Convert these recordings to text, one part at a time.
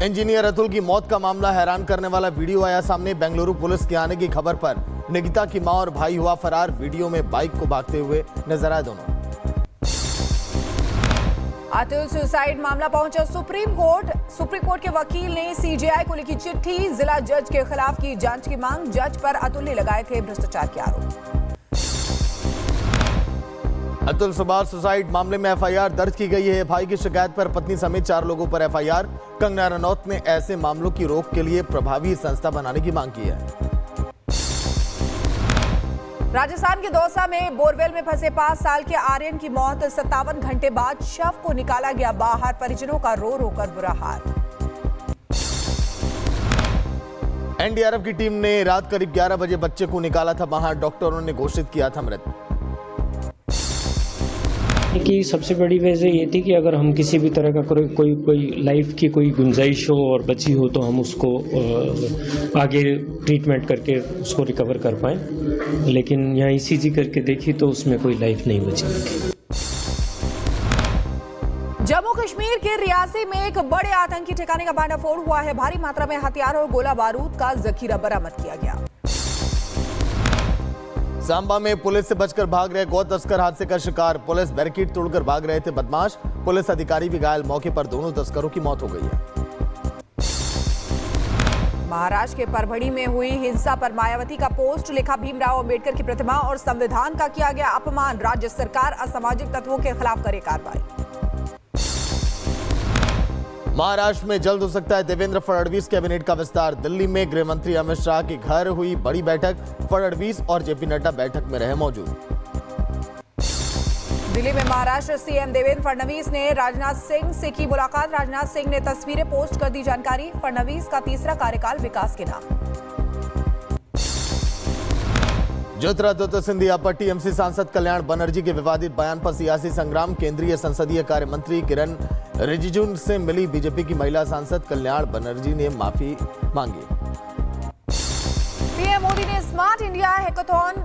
Engineer Atul की मौत का मामला हैरान करने वाला वीडियो आया सामने। बेंगलुरु पुलिस के आने की खबर पर निकिता की मां और भाई हुआ फरार। वीडियो में बाइक को भागते हुए नजर आए दोनों। अतुल सुसाइड मामला पहुंचा सुप्रीम कोर्ट। सुप्रीम कोर्ट के वकील ने सीजेआई को लिखी चिट्ठी। जिला जज के खिलाफ की जांच की मांग। जज पर अतुल ने लगाए थे भ्रष्टाचार के आरोप। अतुल सुभाष सुसाइड मामले में एफआईआर दर्ज की गई है। भाई की शिकायत पर पत्नी समेत 4 लोगों पर एफआईआर। कंगना रनौत ने ऐसे मामलों की रोक के लिए प्रभावी संस्था बनाने की मांग की है। राजस्थान के दौसा में बोरवेल में फंसे 5 साल के आर्यन की मौत। 57 घंटे बाद शव को निकाला गया बाहर। परिजनों का रो रो कर बुरा हाल। एनडीआरएफ की टीम ने रात करीब 11 बजे बच्चे को निकाला था बाहर। डॉक्टरों ने घोषित किया था मृत। कि सबसे बड़ी वजह ये थी कि अगर हम किसी भी तरह का कोई लाइफ की कोई गुंजाइश हो और बची हो तो हम उसको आगे ट्रीटमेंट करके उसको रिकवर कर पाएं, लेकिन यहाँ ईसीजी करके देखी तो उसमें कोई लाइफ नहीं बची। जम्मू कश्मीर के रियासी में एक बड़े आतंकी ठिकाने का भांडाफोड़ हुआ है। भारी मात्रा में हथियार और गोला बारूद का जखीरा बरामद किया गया। सांबा में पुलिस से बचकर भाग रहे गौ तस्कर हादसे का शिकार। पुलिस बैरिकेड तोड़कर भाग रहे थे बदमाश। पुलिस अधिकारी भी घायल। मौके पर दोनों तस्करों की मौत हो गई है। महाराष्ट्र के परभणी में हुई हिंसा पर मायावती का पोस्ट। लिखा, भीमराव अंबेडकर की प्रतिमा और संविधान का किया गया अपमान। राज्य सरकार असामाजिक तत्वों के खिलाफ करे कार्रवाई। महाराष्ट्र में जल्द हो सकता है देवेंद्र फडणवीस कैबिनेट का विस्तार। दिल्ली में गृह मंत्री अमित शाह के घर हुई बड़ी बैठक। फडणवीस और जेपी नड्डा बैठक में रहे मौजूद। दिल्ली में महाराष्ट्र सीएम देवेंद्र फडणवीस ने राजनाथ सिंह से की मुलाकात। राजनाथ सिंह ने तस्वीरें पोस्ट कर दी जानकारी। फडणवीस का तीसरा कार्यकाल विकास के नाम। ज्योतिरादित्य सिंधिया पर टीएमसी सांसद कल्याण बनर्जी के विवादित बयान पर सियासी संग्राम। केंद्रीय संसदीय कार्य मंत्री किरण रिजिजू से मिली बीजेपी की महिला सांसद कल्याण बनर्जी ने माफी मांगी। पीएम मोदी ने स्मार्ट इंडिया हैकाथॉन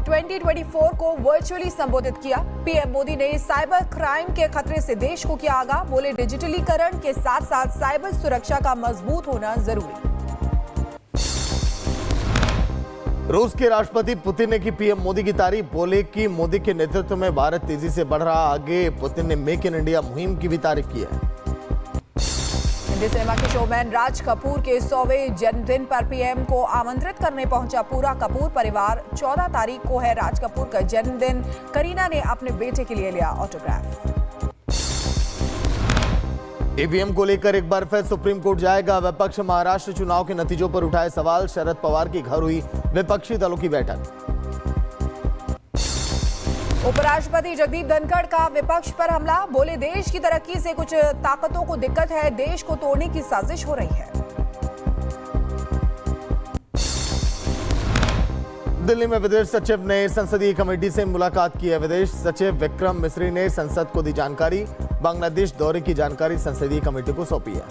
2024 को वर्चुअली संबोधित किया। पीएम मोदी ने साइबर क्राइम के खतरे से देश को किया आगाह। बोले, डिजिटलीकरण के साथ साथ साइबर सुरक्षा का मजबूत होना जरूरी। रूस के राष्ट्रपति पुतिन ने की पीएम मोदी की तारीफ। बोले कि मोदी के नेतृत्व में भारत तेजी से बढ़ रहा आगे। पुतिन ने मेक इन इंडिया मुहिम की भी तारीफ की है। हिंदी सिनेमा के शोमैन राज कपूर के 100वें जन्मदिन पर पीएम को आमंत्रित करने पहुंचा पूरा कपूर परिवार। 14 तारीख को है राज कपूर का जन्मदिन। करीना ने अपने बेटे के लिए लिया ऑटोग्राफ। ईवीएम को लेकर एक बार फिर सुप्रीम कोर्ट जाएगा विपक्ष। महाराष्ट्र चुनाव के नतीजों पर उठाए सवाल। शरद पवार के घर हुई विपक्षी दलों की बैठक। उपराष्ट्रपति जगदीप धनखड़ का विपक्ष पर हमला। बोले, देश की तरक्की से कुछ ताकतों को दिक्कत है। देश को तोड़ने की साजिश हो रही है। दिल्ली में विदेश सचिव ने संसदीय कमेटी से मुलाकात की है। विदेश सचिव विक्रम मिस्री ने संसद को दी जानकारी। बांग्लादेश दौरे की जानकारी संसदीय कमेटी को सौंपी है।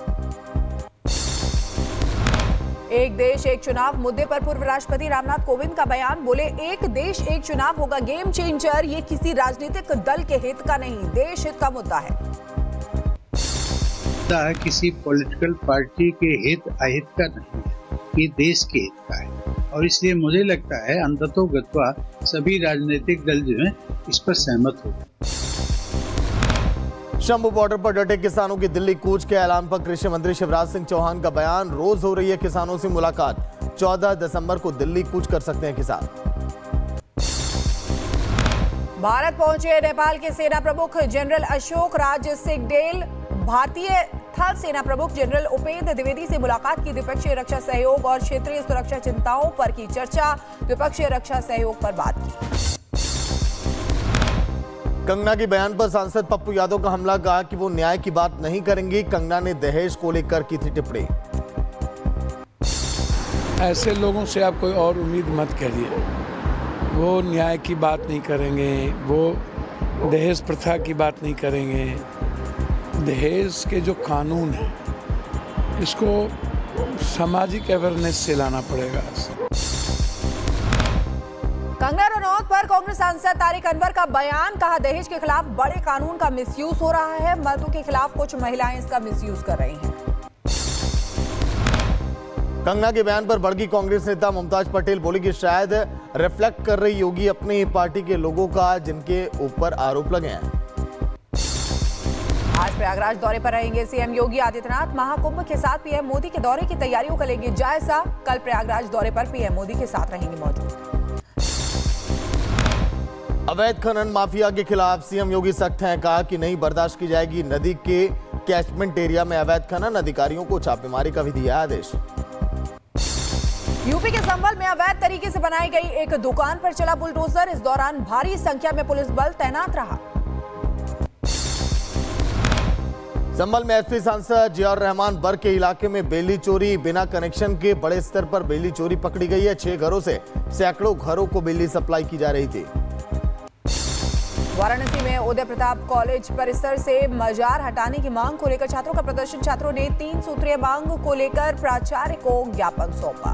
एक देश एक चुनाव मुद्दे पर पूर्व राष्ट्रपति रामनाथ कोविंद का बयान। बोले, एक देश एक चुनाव होगा गेम चेंजर। ये किसी राजनीतिक दल के हित का नहीं, देश हित का मुद्दा है। किसी पॉलिटिकल पार्टी के हित अहित का नहीं है, ये देश के हित का है। और इसलिए मुझे लगता है अंततोगत्वा सभी राजनीतिक दल जो हैं इस पर सहमत हो। शंभू बॉर्डर पर डटे किसानों की दिल्ली कूच के ऐलान पर कृषि मंत्री शिवराज सिंह चौहान का बयान। रोज हो रही है किसानों से मुलाकात। 14 दिसंबर को दिल्ली कूच कर सकते हैं किसान। भारत पहुंचे नेपाल के सेना प्रमुख जनरल अशोक राज सिंहडेल। भारतीय थल सेना प्रमुख जनरल उपेंद्र द्विवेदी से मुलाकात की। द्विपक्षीय रक्षा सहयोग और क्षेत्रीय सुरक्षा चिंताओं पर की चर्चा। द्विपक्षीय रक्षा सहयोग पर बात की। कंगना के बयान पर सांसद पप्पू यादव का हमला। कहा कि वो न्याय की बात नहीं करेंगी। कंगना ने दहेज को लेकर की थी टिप्पणी। ऐसे लोगों से आप कोई और उम्मीद मत करिए। वो न्याय की बात नहीं करेंगे, वो दहेज प्रथा की बात नहीं करेंगे। दहेज के जो कानून है इसको सामाजिक अवेयरनेस से लाना पड़ेगा। कंगना रनौत पर कांग्रेस सांसद तारिक अनवर का बयान। कहा, दहेज के खिलाफ बड़े कानून का मिसयूज हो रहा है। मर्दों के खिलाफ कुछ महिलाएं इसका मिसयूज कर रही हैं। कंगना के बयान पर भड़की कांग्रेस नेता मुमताज पटेल बोली कि शायद रिफ्लेक्ट कर रही योगी अपनी ही पार्टी के लोगों का जिनके ऊपर आरोप लगे हैं। आज प्रयागराज दौरे पर रहेंगे सीएम योगी आदित्यनाथ। महाकुंभ के साथ पीएम मोदी के दौरे की तैयारियों का लेंगे जायजा। कल प्रयागराज दौरे पर पीएम मोदी के साथ रहेंगे मौजूद। अवैध खनन माफिया के खिलाफ सीएम योगी सख्त हैं। कहा कि नहीं बर्दाश्त की जाएगी नदी के कैचमेंट एरिया में अवैध खनन। अधिकारियों को छापेमारी का भी दिया आदेश। यूपी के संभल में अवैध तरीके से बनाई गई एक दुकान पर चला बुलडोजर। इस दौरान भारी संख्या में पुलिस बल तैनात रहा। संभल में एसपी सांसद जियाउर रहमान बर्ग के इलाके में बिजली चोरी बिना कनेक्शन के बड़े स्तर पर बिजली चोरी पकड़ी गई है। 6 घरों से सैकड़ों घरों को बिजली सप्लाई की जा रही थी। वाराणसी में उदय प्रताप कॉलेज परिसर से मजार हटाने की मांग को लेकर छात्रों का प्रदर्शन। छात्रों ने 3 सूत्रीय मांग को लेकर प्राचार्य को ज्ञापन सौंपा।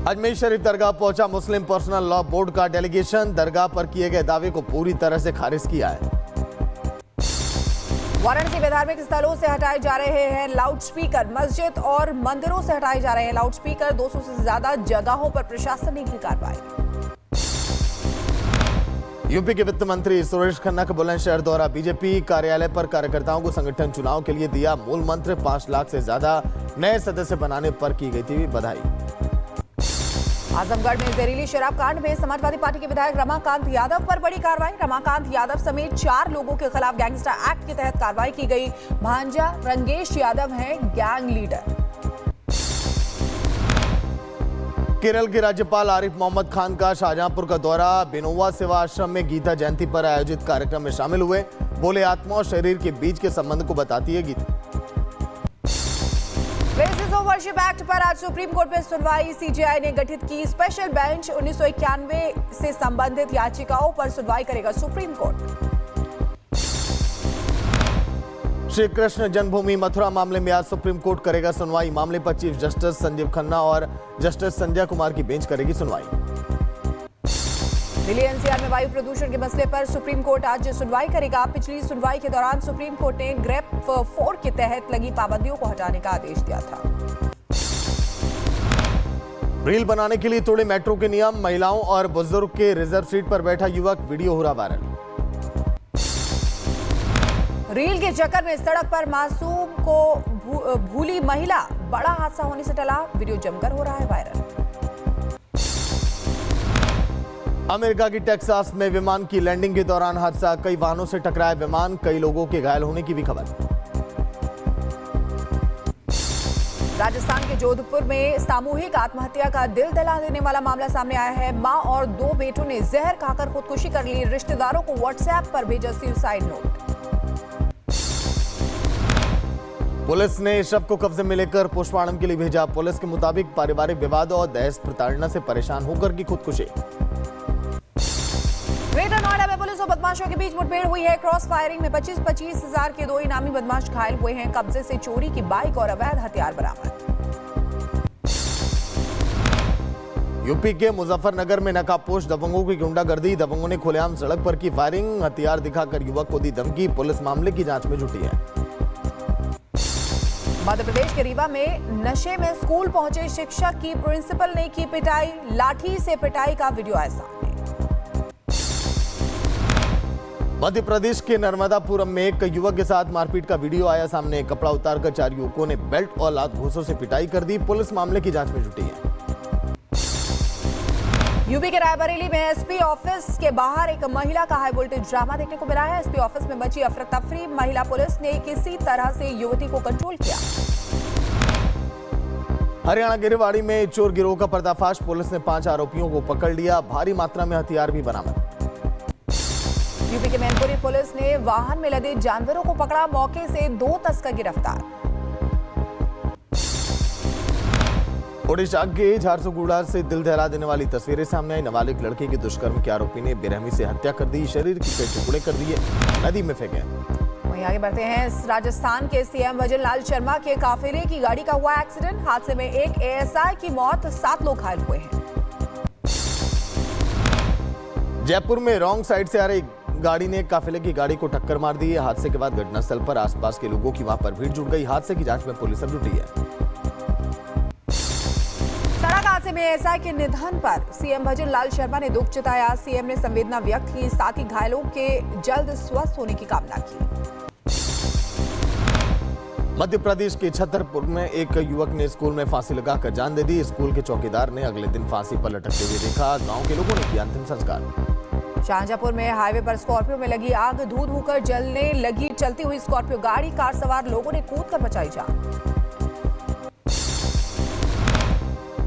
अजमेर शरीफ दरगाह पहुंचा मुस्लिम पर्सनल लॉ बोर्ड का डेलीगेशन। दरगाह पर किए गए दावे को पूरी तरह से खारिज किया है। वाराणसी में धार्मिक स्थलों से हटाए जा रहे हैं लाउडस्पीकर। मस्जिद और मंदिरों से हटाए जा रहे हैं लाउडस्पीकर। 200 से ज्यादा जगहों पर प्रशासन ने की कार्रवाई। यूपी के वित्त मंत्री सुरेश खन्ना का बुलंदशहर दौरा। बीजेपी कार्यालय पर कार्यकर्ताओं को संगठन चुनाव के लिए दिया मूल मंत्र। 5 लाख से ज्यादा नए सदस्य बनाने पर की गई थी बधाई। आजमगढ़ में जहरीली शराब कांड में समाजवादी पार्टी के विधायक रमाकांत यादव पर बड़ी कार्रवाई। रमाकांत यादव समेत 4 लोगों के खिलाफ गैंगस्टर एक्ट के तहत कार्रवाई की गई। भांजा रंगेश यादव हैं गैंग लीडर। केरल के राज्यपाल आरिफ मोहम्मद खान का शाहजहांपुर का दौरा। बिनोवा सेवा आश्रम में गीता जयंती पर आयोजित कार्यक्रम में शामिल हुए। बोले आत्मा और शरीर के बीच के संबंध को बताती है Gita. Places of worship act पर आज सुप्रीम कोर्ट में सुनवाई। सीजेआई ने गठित की स्पेशल बेंच। 1991 से संबंधित याचिकाओं पर सुनवाई करेगा सुप्रीम कोर्ट। श्री कृष्ण जन्मभूमि मथुरा मामले में आज सुप्रीम कोर्ट करेगा सुनवाई। मामले पर चीफ जस्टिस संजीव खन्ना और जस्टिस संजय कुमार की बेंच करेगी सुनवाई। दिल्ली एनसीआर में वायु प्रदूषण के मसले पर सुप्रीम कोर्ट आज सुनवाई करेगा। पिछली सुनवाई के दौरान सुप्रीम कोर्ट ने ग्रेप 4 के तहत लगी पाबंदियों को हटाने का आदेश दिया था। रील बनाने के लिए तोड़े मेट्रो के नियम। महिलाओं और बुजुर्ग के रिजर्व सीट पर बैठा युवक, वीडियो हो रहा वायरल। रील के चक्कर में सड़क पर मासूम को भूली महिला। बड़ा हादसा होने से टला। वीडियो जमकर हो रहा है वायरल। अमेरिका की टेक्सास में विमान की लैंडिंग के दौरान हादसा। कई वाहनों से टकराए विमान। कई लोगों के घायल होने की भी खबर। राजस्थान के जोधपुर में सामूहिक आत्महत्या का दिल दहला देने वाला मामला सामने आया है। मां और 2 बेटों ने जहर खाकर खुदकुशी कर ली। रिश्तेदारों को व्हाट्सएप पर भेजा सुसाइड नोट। पुलिस ने शव को कब्जे में लेकर पोस्टमार्टम के लिए भेजा। पुलिस के मुताबिक पारिवारिक विवाद और दहेज प्रताड़ना से परेशान होकर की खुदकुशी। ग्रेटर नोएडा में पुलिस और बदमाशों के बीच मुठभेड़ हुई है। क्रॉस फायरिंग में 25-25 हजार के 2 इनामी बदमाश घायल हुए हैं। कब्जे से चोरी की बाइक और अवैध हथियार बरामद। यूपी के मुजफ्फरनगर में नकाबपोश दबंगों की गुंडागर्दी। दबंगों ने खुलेआम सड़क पर की फायरिंग। हथियार दिखाकर युवक को दी धमकी। पुलिस मामले की जांच में जुटी है। मध्य प्रदेश के रीवा में नशे में स्कूल पहुंचे शिक्षक की प्रिंसिपल ने की पिटाई। लाठी से पिटाई का वीडियो आया सामने। मध्य प्रदेश के नर्मदापुरम में एक युवक के साथ मारपीट का वीडियो आया सामने। कपड़ा उतारकर 4 युवकों ने बेल्ट और लात घूंसों से पिटाई कर दी। पुलिस मामले की जांच में जुटी है। यूपी के रायबरेली में एसपी ऑफिस के बाहर एक महिला का हाई वोल्टेज ड्रामा देखने को मिला है। एसपी ऑफिस में मची अफरा तफरी। महिला पुलिस ने किसी तरह से युवती को कंट्रोल किया। हरियाणा के रेवाड़ी में चोर गिरोह का पर्दाफाश। पुलिस ने 5 आरोपियों को पकड़ लिया। भारी मात्रा में हथियार भी बरामद। यूपी के मैनपुरी पुलिस ने वाहन में लदे जानवरों को पकड़ा। मौके से 2 तस्कर गिरफ्तार। ओडिशा के झारसुगुड़ा से दिल दहला देने वाली तस्वीरें सामने आई। नाबालिग लड़के की दुष्कर्म के आरोपी ने बेरहमी से हत्या कर दी। शरीर के टुकड़े कर दिए, नदी में फेंके। वहीं आगे बढ़ते हैं। राजस्थान के सीएम भजन लाल शर्मा के काफिले की गाड़ी का हुआ एक्सीडेंट। हादसे में एक एएसआई की मौत, 7 लोग घायल हुए हैं। जयपुर में रॉन्ग साइड से आ रही गाड़ी ने काफिले की गाड़ी को टक्कर मार दी है। हादसे के बाद घटनास्थल पर आसपास के लोगों की वहां पर भीड़ जुट गई। हादसे की जांच में पुलिस अब जुटी है। सड़क हादसे में एसआई के निधन पर सीएम भजन लाल शर्मा ने दुख जताया। सीएम ने संवेदना व्यक्त की, साथ ही घायलों के जल्द स्वस्थ होने की कामना की। मध्य प्रदेश के छतरपुर में एक युवक ने स्कूल में फांसी लगाकर जान दे दी। स्कूल के चौकीदार ने अगले दिन फांसी पर लटकते हुए देखा। गांव के लोगों ने किया अंतिम संस्कार। शाहजहांपुर में हाईवे पर स्कॉर्पियो में लगी आग, धू धू कर जलने लगी चलती हुई स्कॉर्पियो गाड़ी। कार सवार लोगों ने कूदकर बचाई जान।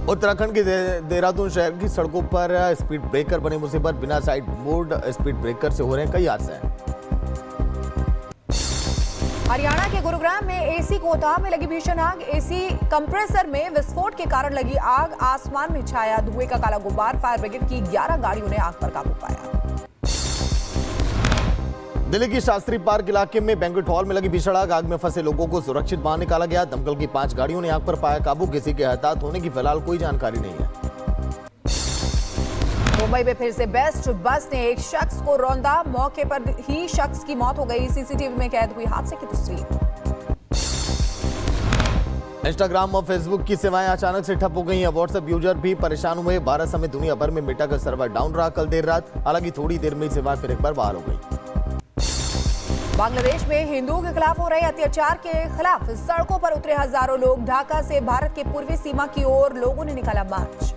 उत्तराखंड के देहरादून शहर की सड़कों पर स्पीड ब्रेकर बने मुसीबत। बिना साइड बोर्ड स्पीड ब्रेकर से हो रहे हैं कई हादसे। हरियाणा के गुरुग्राम में एसी कोटा में लगी भीषण आग। एसी कंप्रेसर में विस्फोट के कारण लगी आग। आसमान में छाया धुएं का काला गुब्बार। फायर ब्रिगेड की 11 गाड़ियों ने आग पर काबू पाया। दिल्ली की शास्त्री पार्क इलाके में बैंक्वेट हॉल में लगी भीषण आग। आग में फंसे लोगों को सुरक्षित बाहर निकाला गया। दमकल की 5 गाड़ियों ने आग पर पाया काबू। किसी के हताहत होने की फिलहाल कोई जानकारी नहीं है। मुंबई में फिर से बेस्ट बस ने एक शख्स को रौंदा। मौके पर ही शख्स की मौत हो गई। सीसीटीवी में कैद हुई हादसे की तस्वीर। इंस्टाग्राम और फेसबुक की सेवाएं अचानक से ठप हो गई हैं। व्हाट्सएप यूजर भी परेशान हुए। भारत समेत दुनिया भर में मेटा का सर्वर डाउन रहा कल देर रात। हालांकि थोड़ी देर में सेवाएं फिर एक बार बहाल हो गई। बांग्लादेश में हिंदुओं के खिलाफ हो रहे अत्याचार के खिलाफ सड़कों पर उतरे हजारों लोग। ढाका से भारत के पूर्वी सीमा की ओर लोगों ने निकाला मार्च।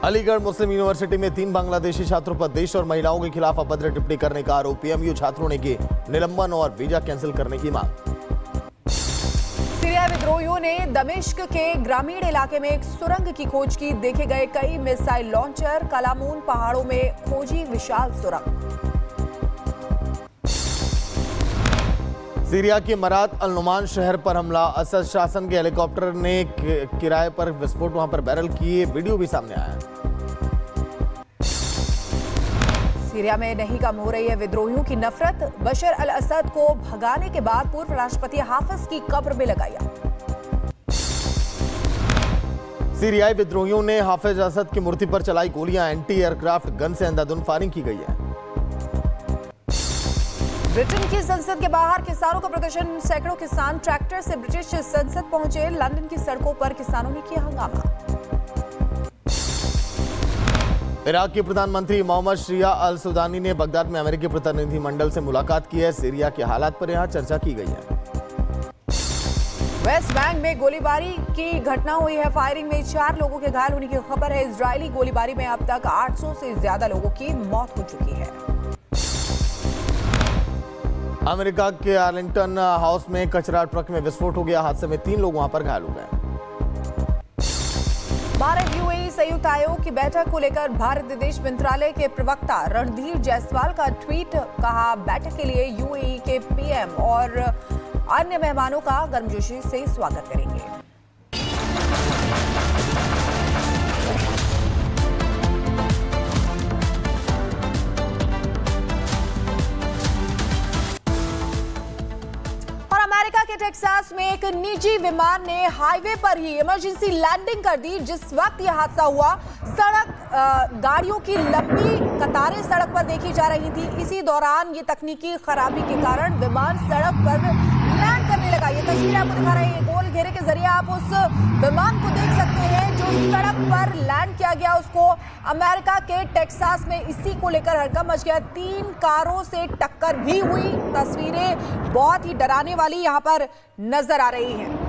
अलीगढ़ मुस्लिम यूनिवर्सिटी में 3 बांग्लादेशी छात्रों पर देश और महिलाओं के खिलाफ अभद्र टिप्पणी करने का आरोप। पीएमयू छात्रों ने की निलंबन और वीजा कैंसिल करने की मांग। सीरिया विद्रोहियों ने दमिश्क के ग्रामीण इलाके में एक सुरंग की खोज की। देखे गए कई मिसाइल लॉन्चर। कलामून पहाड़ों में खोजी विशाल सुरंग। सीरिया के मरात अल नुमान शहर पर हमला। असद शासन के हेलीकॉप्टर ने किराए पर विस्फोट वहां पर बैरल किए। वीडियो भी सामने आया। सीरिया में नहीं कम हो रही है विद्रोहियों की नफरत। बशर अल असद को भगाने के बाद पूर्व राष्ट्रपति हाफिज की कब्र में लगाई आग। सीरियाई विद्रोहियों ने हाफिज असद की मूर्ति पर चलाई गोलियां। एंटी एयरक्राफ्ट गन से अंधाधुंध फायरिंग की गई है। ब्रिटेन की संसद के बाहर किसानों का प्रदर्शन। सैकड़ों किसान ट्रैक्टर से ब्रिटिश संसद पहुंचे। लंदन की सड़कों पर किसानों ने किया हंगामा। इराक के प्रधानमंत्री मोहम्मद शिया अल सुदानी ने बगदाद में अमेरिकी प्रतिनिधिमंडल से मुलाकात की है। सीरिया के हालात पर यहां चर्चा की गई है। वेस्ट बैंक में गोलीबारी की घटना हुई है। फायरिंग में 4 लोगों के घायल होने की खबर है। इजरायली गोलीबारी में अब तक 800 से ज्यादा लोगों की मौत हो चुकी है। अमेरिका के आर्लिंगटन हाउस में कचरा ट्रक में विस्फोट हो गया। हादसे में 3 लोग वहां पर घायल हो गए। भारत यूएई संयुक्त आयोग की बैठक को लेकर भारत विदेश मंत्रालय के प्रवक्ता रणधीर जायसवाल का ट्वीट। कहा, बैठक के लिए यूएई के पीएम और अन्य मेहमानों का गर्मजोशी से स्वागत करेंगे। अमेरिका के टेक्सास में एक निजी विमान ने हाईवे पर ही इमरजेंसी लैंडिंग कर दी। जिस वक्त यह हादसा हुआ, गाड़ियों की लंबी कतारें सड़क पर देखी जा रही थी। इसी दौरान ये तकनीकी खराबी के कारण विमान सड़क पर लैंड करने लगा। ये तस्वीर आपको दिखा रहे हैं। गोल घेरे के जरिए आप उस विमान को देख सकते हैं जो सड़क पर लैंड किया गया। उसको अमेरिका के टेक्सास में इसी को लेकर हड़कंप मच गया। 3 कारों से टक्कर भी हुई। तस्वीरें बहुत ही डराने वाली यहां पर नजर आ रही हैं।